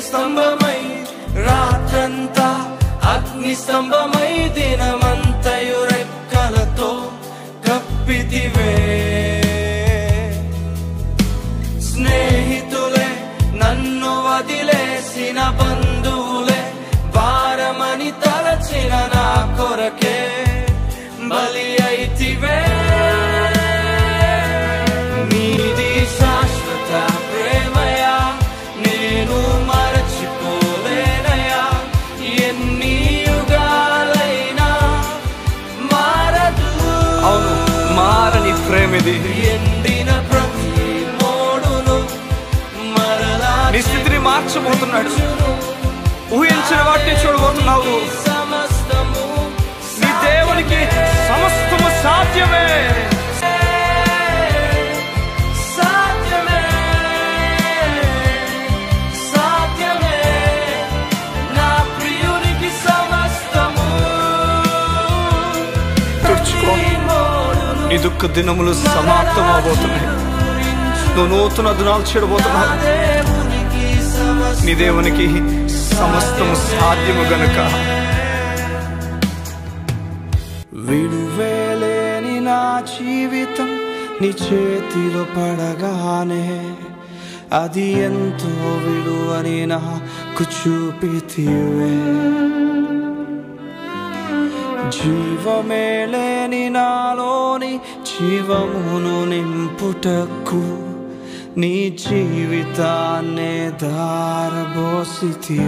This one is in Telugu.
స్తంభమై రాత్రంతా అగ్ని స్తంభమై దినమంతయు రెక్కలతో కప్పితివే. స్నేహితులే నన్ను వదిలేసిన బంధువులే భారమని తలచిన నా కొరకే బలి అయితివే. నీది శాశ్వత ప్రేమయా నేను మరచిపోలేనయా. ఎన్ని యుగాలైనా మారదు. అవును, మారని ప్రేమిది. ఎండిన ప్రతి మోడును మరలా నీ స్థితిని మార్చబోతున్నాడు. ఊహించిన వాటిని చూడబోతున్నావు. సమస్తము నీ దేవునికి సమస్తము సాధ్యమే. సాధ్యమే సాధ్యమే నా ప్రియునికి సమస్తము. తుడుచుకో. నీ దుఃఖ దినములు సమాప్తం అవబోతున్నాయి. నువ్వు నూతన దినాలు చూడబోతున్నావు. నీ దేవునికి సమస్తము సాధ్యము గనుక. విలువేలేని నా జీవితం నీ చేతిలో పడగానే అది ఎంతో విలువని నాకు చూపితివే. జీవమే లేని నాలోని జీవమును నింపుటకు నీ జీవితాన్నే ధారబోసితివే.